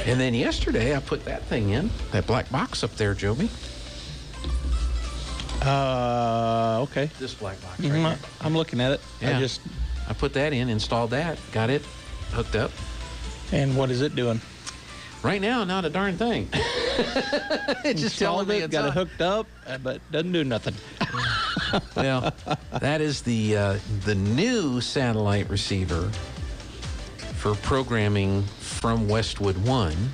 And then yesterday, I put that thing in, that black box up there, Joby. Okay. This black box right here. I'm looking at it. Yeah. I put that in, installed that, got it hooked up. And what is it doing? Right now, not a darn thing. It's just telling me it's got it hooked up, but doesn't do nothing. Well, that is the new satellite receiver for programming from Westwood One.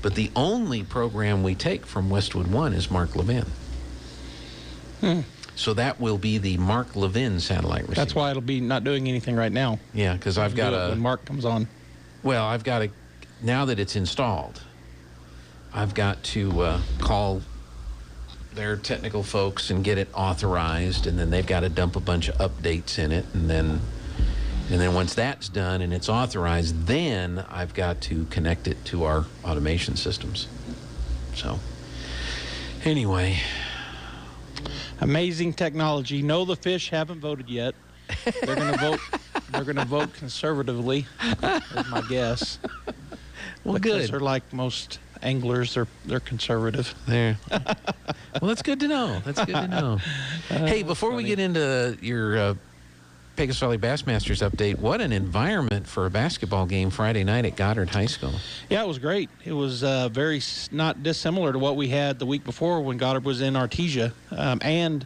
But the only program we take from Westwood One is Mark Levin. So that will be the Mark Levin satellite receiver. That's why it'll be not doing anything right now. Yeah, because I've got when Mark comes on. Well, I've got to, now that it's installed, I've got to call their technical folks and get it authorized, and then they've got to dump a bunch of updates in it, and then once that's done and it's authorized, then I've got to connect it to our automation systems. So, anyway. Amazing technology. No, the fish haven't voted yet. They're going to vote. They're going to vote conservatively, is my guess. Well, because good. they're like most anglers. They're conservative. There. Well, that's good to know. That's good to know. Hey, before we get into your Pecos Valley Bassmasters update, what an environment for a basketball game Friday night at Goddard High School. Yeah, it was great. It was very not dissimilar to what we had the week before when Goddard was in Artesia, and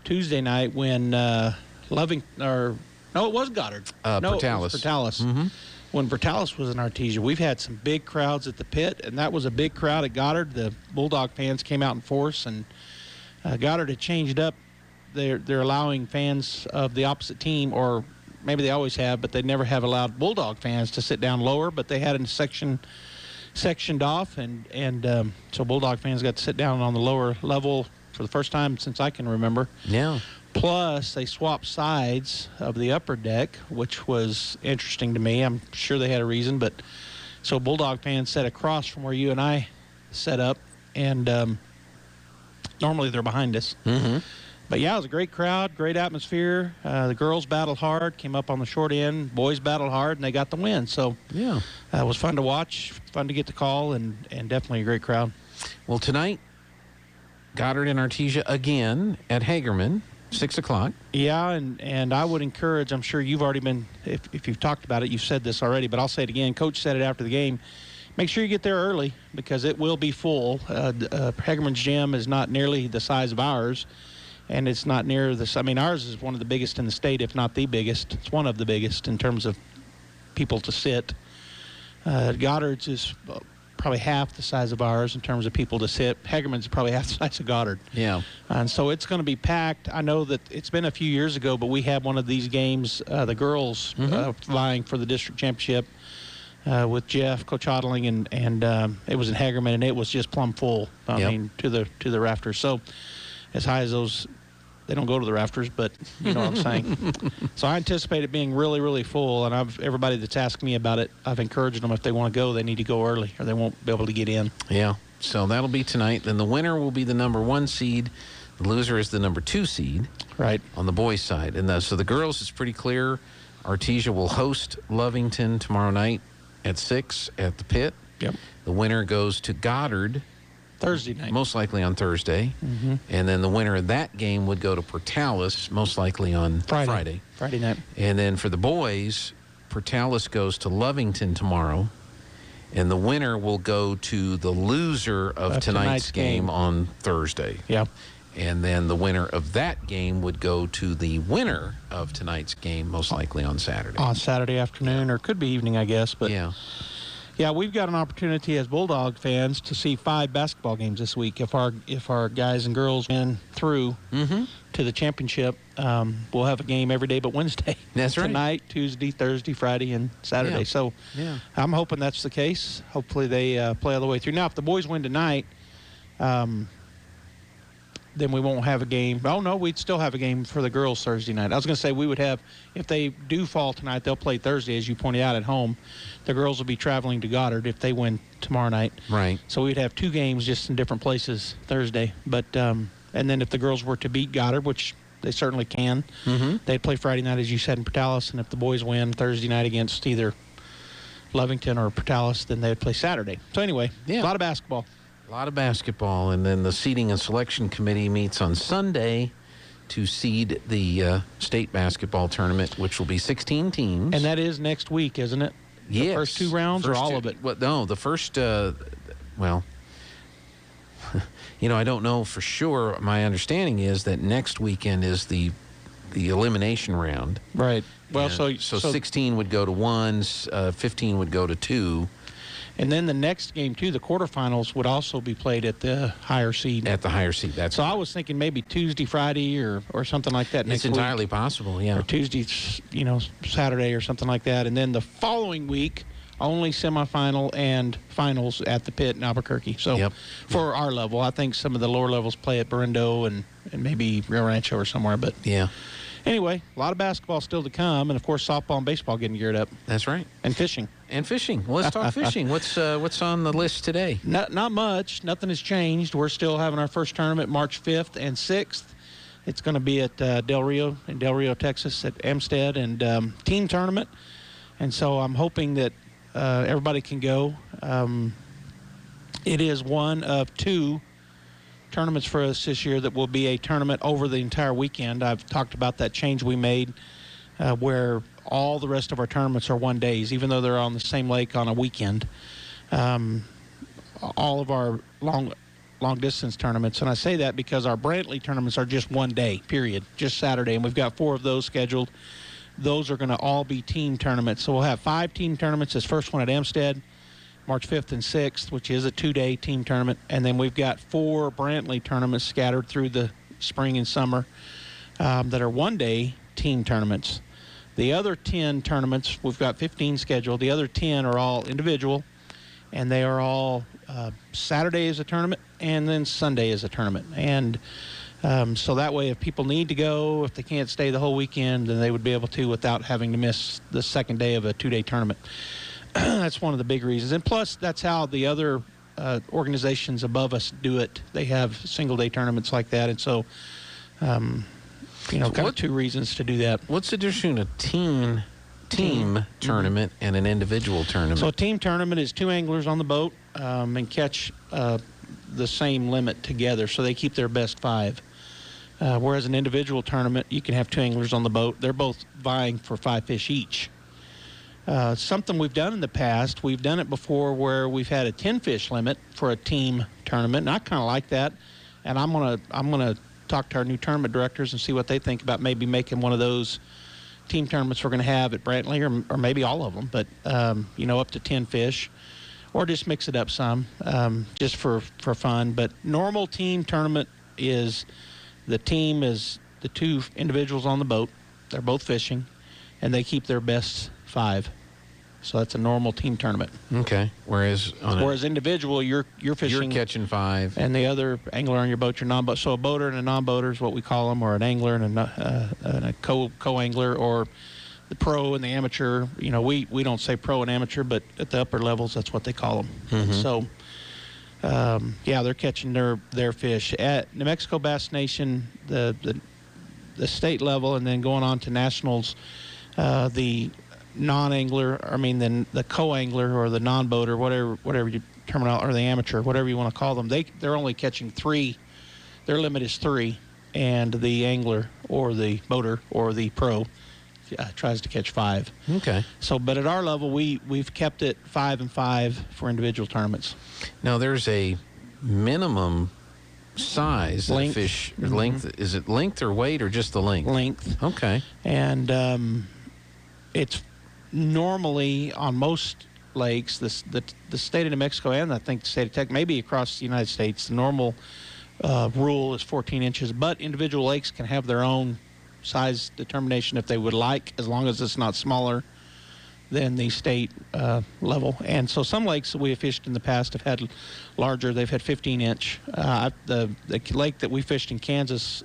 Tuesday night when it was Goddard. Portales. It was Portales. Mm-hmm. When Portales was in Artesia, we've had some big crowds at the pit, and that was a big crowd at Goddard. The Bulldog fans came out in force, and Goddard had changed up. They're allowing fans of the opposite team, or maybe they always have, but they never have allowed Bulldog fans to sit down lower, but they had it sectioned off, and so Bulldog fans got to sit down on the lower level for the first time since I can remember. Yeah. Plus, they swapped sides of the upper deck, which was interesting to me. I'm sure they had a reason, but so Bulldog fans sat across from where you and I set up, and normally they're behind us. Mm-hmm. But, yeah, it was a great crowd, great atmosphere. The girls battled hard, came up on the short end. Boys battled hard, and they got the win. So, yeah, it was fun to watch, fun to get the call, and definitely a great crowd. Well, tonight, Goddard and Artesia again at Hagerman, 6 o'clock. Yeah, and I would encourage, I'm sure you've already been, if you've talked about it, you've said this already, but I'll say it again. Coach said it after the game. Make sure you get there early because it will be full. Hagerman's gym is not nearly the size of ours. And it's not near this. I mean, ours is one of the biggest in the state, if not the biggest. It's one of the biggest in terms of people to sit. Goddard's is probably half the size of ours in terms of people to sit. Hagerman's probably half the size of Goddard. Yeah. And so it's going to be packed. I know that it's been a few years ago, but we had one of these games, the girls vying for the district championship with Jeff, Coach Houghtaling, and it was in Hagerman, and it was just plumb full. I mean, to the rafters. So as high as those. They don't go to the rafters, but you know what I'm saying. So I anticipate it being really, really full, and everybody that's asked me about it, I've encouraged them if they want to go, they need to go early, or they won't be able to get in. Yeah, so that'll be tonight. Then the winner will be the number 1 seed. The loser is the number 2 seed. Right. On the boys' side. And so the girls, it's pretty clear. Artesia will host Lovington tomorrow night at 6 at the pit. Yep. The winner goes to Goddard Thursday night. Most likely on Thursday. Mm-hmm. And then the winner of that game would go to Portales, most likely on Friday. Friday night. And then for the boys, Portales goes to Lovington tomorrow. And the winner will go to the loser of tonight's game on Thursday. Yeah. And then the winner of that game would go to the winner of tonight's game, most likely on Saturday. On Saturday afternoon, or could be evening, I guess. But yeah, we've got an opportunity as Bulldog fans to see 5 basketball games this week. If our guys and girls win through to the championship, we'll have a game every day but Wednesday. That's right. Tonight, Tuesday, Thursday, Friday, and Saturday. Yeah. So I'm hoping that's the case. Hopefully they play all the way through. Now, if the boys win tonight, then we won't have a game. Oh, no, we'd still have a game for the girls Thursday night. I was going to say we would have, if they do fall tonight, they'll play Thursday, as you pointed out, at home. The girls will be traveling to Goddard if they win tomorrow night. Right. So we'd have 2 games just in different places Thursday. But and then if the girls were to beat Goddard, which they certainly can, they'd play Friday night, as you said, in Portales. And if the boys win Thursday night against either Lovington or Portales, then they would play Saturday. So anyway, Yeah. a lot of basketball. A lot of basketball, and then the seeding and selection committee meets on Sunday to seed the state basketball tournament, which will be 16 teams. And that is next week, isn't it? Yes. The first 2 rounds or all of it? No, the first, well, I don't know for sure. My understanding is that next weekend is the elimination round. Right. Well, And so 16 would go to 1, 15 would go to 2. And then the next game, too, the quarterfinals would also be played at the higher seed. At the higher seed, that's So I was thinking maybe Tuesday, Friday, or something like that next week. It's entirely possible, yeah. Or Tuesday, Saturday or something like that. And then the following week, only semifinal and finals at the Pit in Albuquerque. So for our level, I think some of the lower levels play at Berendo and maybe Rio Rancho or somewhere. But yeah. Anyway, a lot of basketball still to come, and of course softball and baseball getting geared up. That's right. And fishing. Well, let's talk fishing. What's on the list today? Not much. Nothing has changed. We're still having our first tournament March 5th and 6th. It's going to be at Del Rio, Texas, at Amstead, and team tournament. And so I'm hoping that everybody can go. It is one of 2 tournaments for us this year that will be a tournament over the entire weekend. I've talked about that change we made where all the rest of our tournaments are 1 days, even though they're on the same lake on a weekend. All of our long distance tournaments, and I say that because our Brantley tournaments are just 1 day, period, just Saturday, and we've got 4 of those scheduled. Those are going to all be team tournaments. So we'll have 5 team tournaments. This first one at Amstead, March 5th and 6th, which is a 2-day team tournament. And then we've got 4 Brantley tournaments scattered through the spring and summer that are 1-day team tournaments. The other 10 tournaments, we've got 15 scheduled. The other 10 are all individual, and they are all Saturday is a tournament, and then Sunday is a tournament. And so that way, if people need to go, if they can't stay the whole weekend, then they would be able to without having to miss the second day of a 2-day tournament. That's one of the big reasons. And plus, that's how the other organizations above us do it. They have single-day tournaments like that. And so, kind of 2 reasons to do that. What's the difference between a team tournament and an individual tournament? So a team tournament is 2 anglers on the boat and catch the same limit together. So they keep their best 5. Whereas an individual tournament, you can have 2 anglers on the boat. They're both vying for 5 fish each. Something we've done in the past, we've done it before where we've had a 10-fish limit for a team tournament, and I kind of like that. And I'm gonna talk to our new tournament directors and see what they think about maybe making one of those team tournaments we're going to have at Brantley, or maybe all of them, but up to 10 fish, or just mix it up some, just for fun. But normal team tournament is the team is the 2 individuals on the boat. They're both fishing, and they keep their best 5. So that's a normal team tournament. Okay. Whereas individual, you're fishing. You're catching 5. And the other angler on your boat, your non-boat. So a boater and a non-boater is what we call them, or an angler and a co-angler, or the pro and the amateur. We don't say pro and amateur, but at the upper levels, that's what they call them. Mm-hmm. So, they're catching their fish. At New Mexico Bass Nation, the state level, and then going on to nationals, the the co-angler or the non-boater, whatever you terminal, or the amateur, whatever you want to call them, they're only catching 3. Their limit is 3, and the angler or the boater or the pro tries to catch 5. Okay. So, but at our level, we've kept it 5 and 5 for individual tournaments. Now there's a minimum size Length. of fish. Length. Is it length or weight or just the length? Length. Okay. And it's normally on most lakes, the state of New Mexico, and I think the state of Texas, maybe across the United States, the normal rule is 14 inches, but individual lakes can have their own size determination if they would like, as long as it's not smaller than the state level. And so some lakes that we have fished in the past have had larger. They've had 15-inch. The lake that we fished in Kansas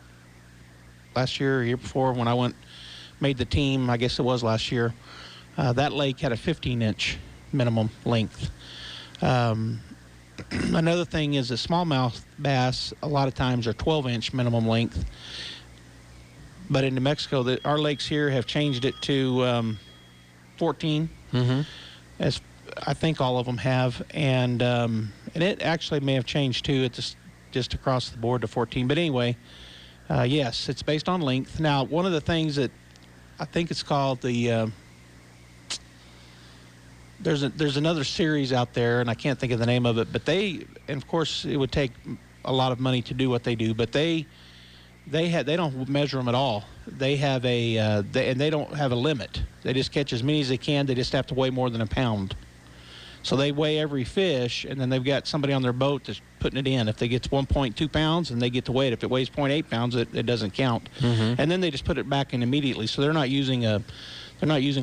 last year or year before, when I made the team, I guess it was last year, that lake had a 15-inch minimum length. Another thing is that smallmouth bass a lot of times are 12-inch minimum length. But in New Mexico, our lakes here have changed it to 14. Mm-hmm. I think all of them have, and it actually may have changed too. It's just across the board to 14. But anyway, yes, it's based on length. Now, one of the things that I think it's called the there's another series out there, and I can't think of the name of it. But and of course, it would take a lot of money to do what they do. But they don't measure them at all. They have and they don't have a limit. They just catch as many as they can. They just have to weigh more than a pound. So they weigh every fish, and then they've got somebody on their boat that's putting it in. If they get 1.2 pounds, and they get to weigh it. If it weighs 0.8 pounds, it doesn't count. Mm-hmm. And then they just put it back in immediately. So they're not using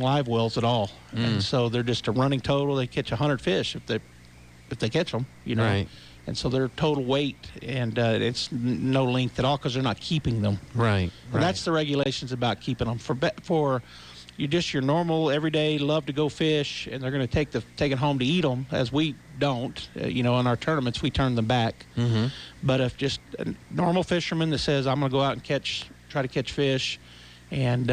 live wells at all. And so they're just a running total. They catch 100 fish if they catch them, Right. And so their total weight, and it's no length at all because they're not keeping them. Right. And that's the regulations about keeping them. For you just your normal everyday love to go fish, and they're going to take it home to eat them, as we don't. In our tournaments we turn them back. Mm-hmm. But if just a normal fisherman that says I'm going to go out and try to catch fish, and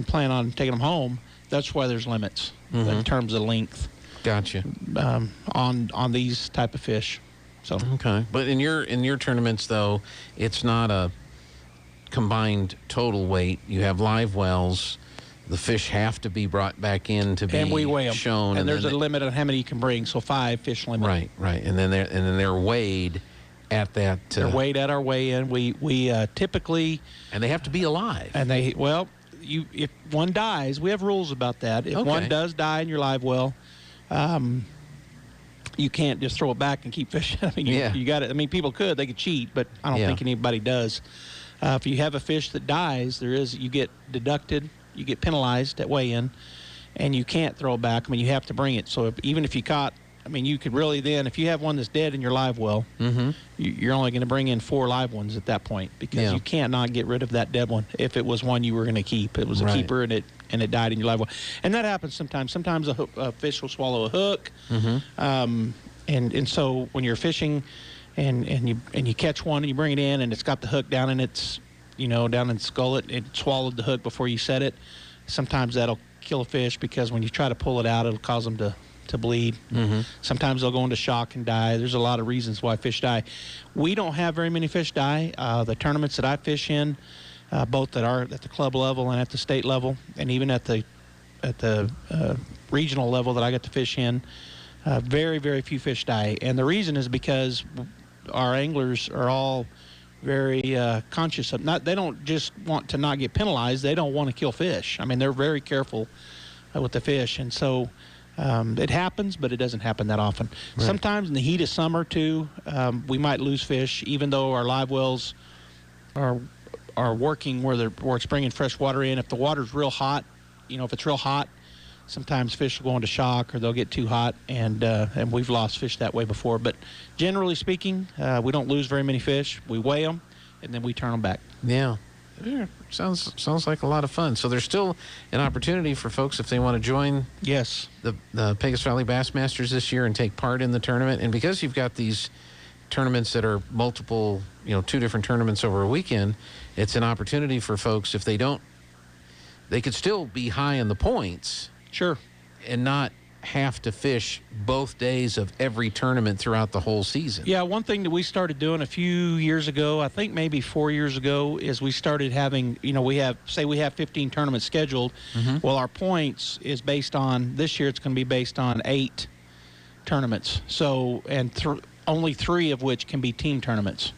plan on taking them home, that's why there's limits in terms of length. Gotcha. On these type of fish. So Okay, but in your tournaments though, it's not a combined total weight. You have live wells. The fish have to be brought back in to be and we weigh them. shown, and there's a limit on how many you can bring. So 5 fish limit. Right, and then they're weighed at that. They're weighed at our weigh-in. We typically, and they have to be alive. And if one dies, we have rules about that. If one does die in your live well, you can't just throw it back and keep fishing. I mean, you got it. I mean, people could. They could cheat, but I don't think anybody does. If you have a fish that dies, you get deducted, you get penalized at weigh-in, and you can't throw it back. I mean, you have to bring it. So even if you caught, you could really then, if you have one that's dead in your live well, you're only going to bring in 4 live ones at that point, because you can't not get rid of that dead one if it was one you were going to keep. It was a keeper, and it died in your live well. And that happens sometimes. Sometimes a fish will swallow a hook. And so when you're fishing and you catch one and you bring it in and it's got the hook down in its, down in its gullet, it swallowed the hook before you set it. Sometimes that'll kill a fish, because when you try to pull it out, it'll cause them to bleed. Sometimes they'll go into shock and die. There's a lot of reasons why fish die. We don't have very many fish die. The tournaments that I fish in, both at the club level and at the state level, and even at the regional level that I get to fish in, very, very few fish die. And the reason is because our anglers are all very conscious of they don't just want to not get penalized. They don't want to kill fish. They're very careful with the fish. And so it happens, but it doesn't happen that often. Right. Sometimes in the heat of summer too, we might lose fish, even though our live wells are working where it's bringing fresh water in. If the water's real hot, if it's real hot, sometimes fish will go into shock, or they'll get too hot, and we've lost fish that way before. But generally speaking, we don't lose very many fish. We weigh them, and then we turn them back. Yeah. Sounds like a lot of fun. So there's still an opportunity for folks if they want to join the Pecos Valley Bassmasters this year and take part in the tournament. And because you've got these tournaments that are multiple, 2 different tournaments over a weekend, it's an opportunity for folks, if they could still be high in the points. Sure. And not have to fish both days of every tournament throughout the whole season. Yeah, one thing that we started doing a few years ago, I think maybe 4 years ago, is we started having, we have 15 tournaments scheduled. Well, our points is based on, this year it's going to be based on 8 tournaments. So, and only 3 of which can be team tournaments.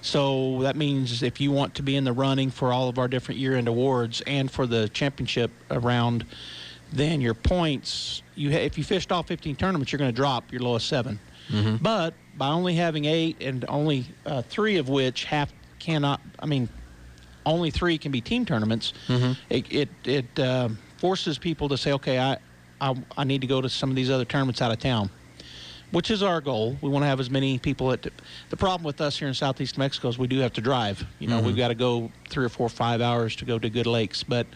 So that means if you want to be in the running for all of our different year-end awards and for the championship round, then your points, if you fished all 15 tournaments, you're going to drop your lowest 7. But by only having 8 and only 3 of which only 3 can be team tournaments, it forces people to say, okay, I need to go to some of these other tournaments out of town, which is our goal. We want to have as many people the problem with us here in southeast Mexico is we do have to drive. We've got to go 3 or 4 or 5 hours to go to good lakes, but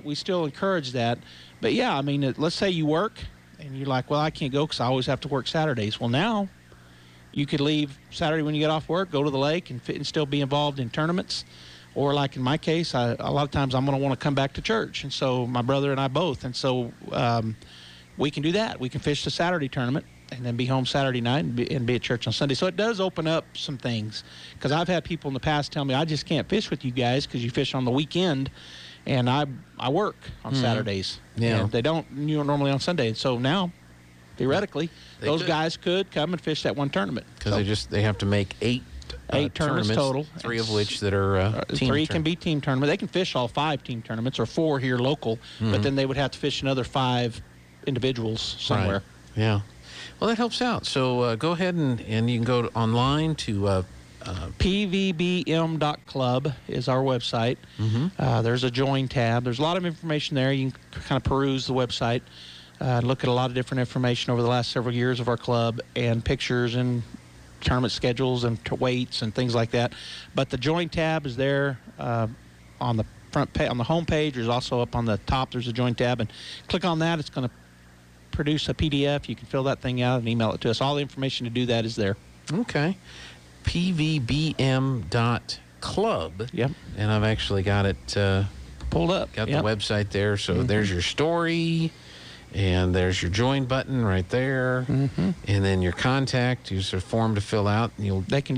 we still encourage that. But yeah, let's say you work and you're like, well, I can't go because I always have to work Saturdays. Well, now you could leave Saturday when you get off work, go to the lake and still be involved in tournaments. Or like in my case, a lot of times I'm going to want to come back to church. And so my brother and I both. And so we can do that. We can fish the Saturday tournament and then be home Saturday night and be at church on Sunday. So it does open up some things, because I've had people in the past tell me, I just can't fish with you guys because you fish on the weekend, and I work on Saturdays. Yeah. And they don't normally on Sunday. So now, theoretically, those could. guys could come and fish that one tournament. Because they have to make eight tournaments total. 3 of which that are team 3 can be team tournament. They can fish all 5 team tournaments, or 4 here local, but then they would have to fish another 5 individuals somewhere. Right. Yeah. Well, that helps out. So go ahead and you can go online to pvbm.club is our website. There's a join tab. There's a lot of information there. You can kind of peruse the website, look at a lot of different information over the last several years of our club, and pictures and tournament schedules and weights and things like that. But the join tab is there on the front page, on the home page. There's also up on the top, there's a join tab, and click on that. It's going to produce a PDF. You can fill that thing out and email it to us. All the information to do that is there. Okay. pvbm.club. Yep. And I've actually got it Pulled up. Got the website there. So there's your story, and there's your join button right there. And then your contact, there's a form to fill out. And They can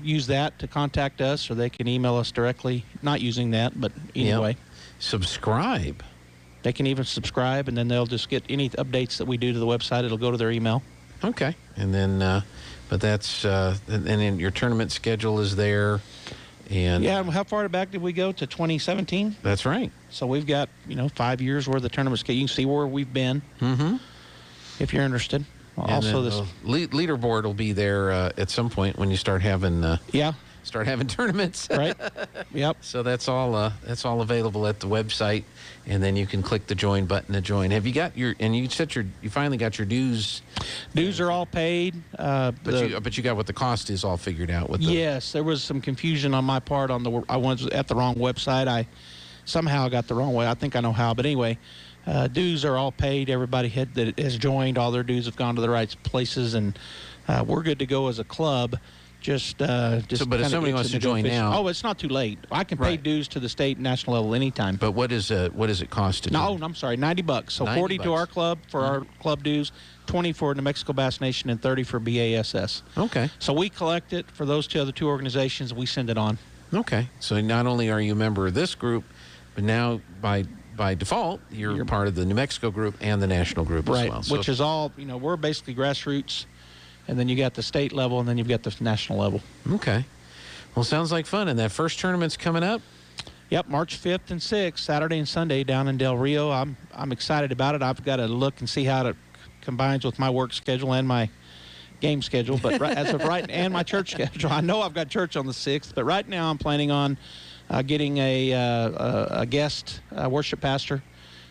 use that to contact us, or they can email us directly. Not using that, but anyway. Subscribe. They can even subscribe, and then they'll just get any updates that we do to the website. It'll go to their email. Okay. And then, but that's, and then your tournament schedule is there. And yeah, how far back did we go? To 2017? That's right. So we've got, 5 years worth of tournaments. You can see where we've been if you're interested. And Also, then this leaderboard will be there at some point when you start having tournaments. Right. Yep. So that's all available at the website, and then you can click the join button to join. Have you got you finally got your dues? Dues are all paid. But you got what the cost is all figured out with the. Yes, there was some confusion on my part I was at the wrong website. I somehow got the wrong way. I think I know how, but anyway, dues are all paid. Everybody that has joined, all their dues have gone to the right places, and we're good to go as a club. But if somebody wants to join now, it's not too late. I can pay dues to the state and national level anytime. But what does it cost to join? No, I'm sorry, $90. So $40 to our club for our club dues, $20 for New Mexico Bass Nation, and $30 for BASS. Okay. So we collect it for those other two organizations. We send it on. Okay. So not only are you a member of this group, but now by default you're part of the New Mexico group and the national group as well. Which is all we're basically grassroots. And then you got the state level, and then you've got the national level. Okay. Well, sounds like fun. And that first tournament's coming up? Yep, March 5th and 6th, Saturday and Sunday down in Del Rio. I'm excited about it. I've got to look and see how it combines with my work schedule and my game schedule. But as of right, and my church schedule. I know I've got church on the 6th, but right now I'm planning on getting a guest worship pastor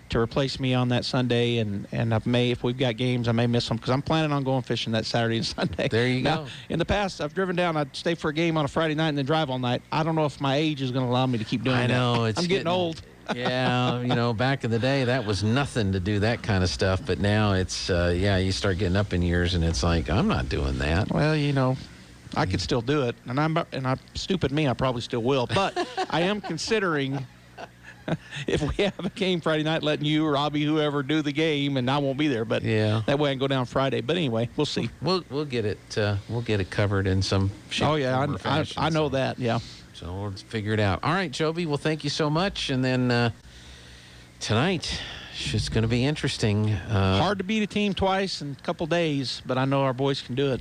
to replace me on that Sunday, and if we've got games, I may miss them because I'm planning on going fishing that Saturday and Sunday. There you go. Now, in the past, I've driven down. I'd stay for a game on a Friday night and then drive all night. I don't know if my age is going to allow me to keep doing that. I know. I'm getting old. Yeah, back in the day, that was nothing to do that kind of stuff. But now it's, you start getting up in years, and it's like, I'm not doing that. Well, I could still do it, and I'm stupid me. I probably still will, but I am considering. If we have a game Friday night, letting you, Robbie, whoever do the game, and I won't be there, but that way I can go down Friday. But anyway, we'll see. We'll get it. We'll get it covered in some shape. Oh yeah, I know that. Yeah. So we'll figure it out. All right, Joby. Well, thank you so much. And then tonight, it's going to be interesting. Hard to beat a team twice in a couple days, but I know our boys can do it.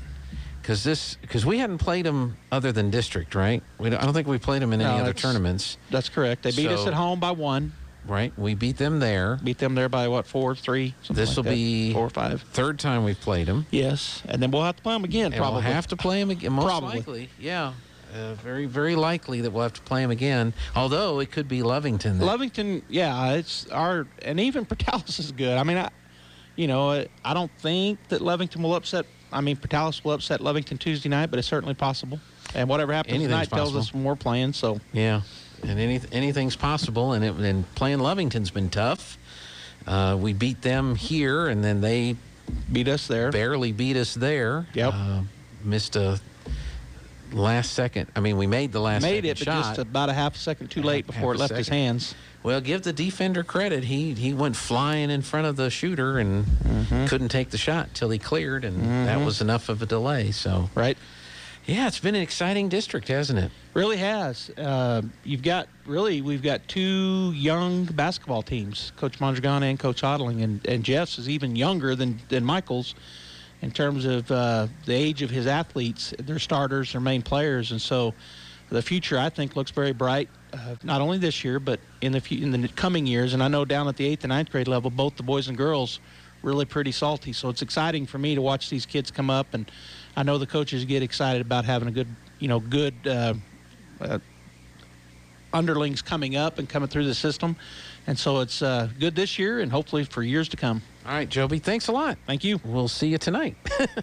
Because we hadn't played them other than district, right? I don't think we played them in any other tournaments. That's correct. They beat us at home by 1. Right. We beat them there. Beat them there by, 4-3? This will be 4 or 5. Third time we've played them. Yes. And then we'll have to play them again, probably. We'll have to play them again, most likely. Yeah. Very, very likely that we'll have to play them again. Although it could be Lovington. Lovington, it's and even Portales is good. I mean, I don't think that Lovington will upset. Portales will upset Lovington Tuesday night, but it's certainly possible. And whatever happens tonight tells us when we're playing. So yeah, and anything's possible. And playing Lovington's been tough. We beat them here, and then they beat us there. Barely beat us there. Yep. Missed a last second. I mean, we made the last Made second it, but shot. just about a half a second too late before it left his hands. Well, give the defender credit. He went flying in front of the shooter and couldn't take the shot till he cleared, and that was enough of a delay. So, right. Yeah, it's been an exciting district, hasn't it? Really has. We've got two young basketball teams, Coach Mondragon and Coach Houghtaling, and Jeff's is even younger than Michael's in terms of the age of his athletes. They're starters, they're main players, and so the future, I think, looks very bright. Not only this year, but in the coming years. And I know down at the 8th and 9th grade level, both the boys and girls really pretty salty. So it's exciting for me to watch these kids come up, and I know the coaches get excited about having a good underlings coming up and coming through the system. And so it's good this year and hopefully for years to come. All right, Joby, thanks a lot. Thank you. We'll see you tonight.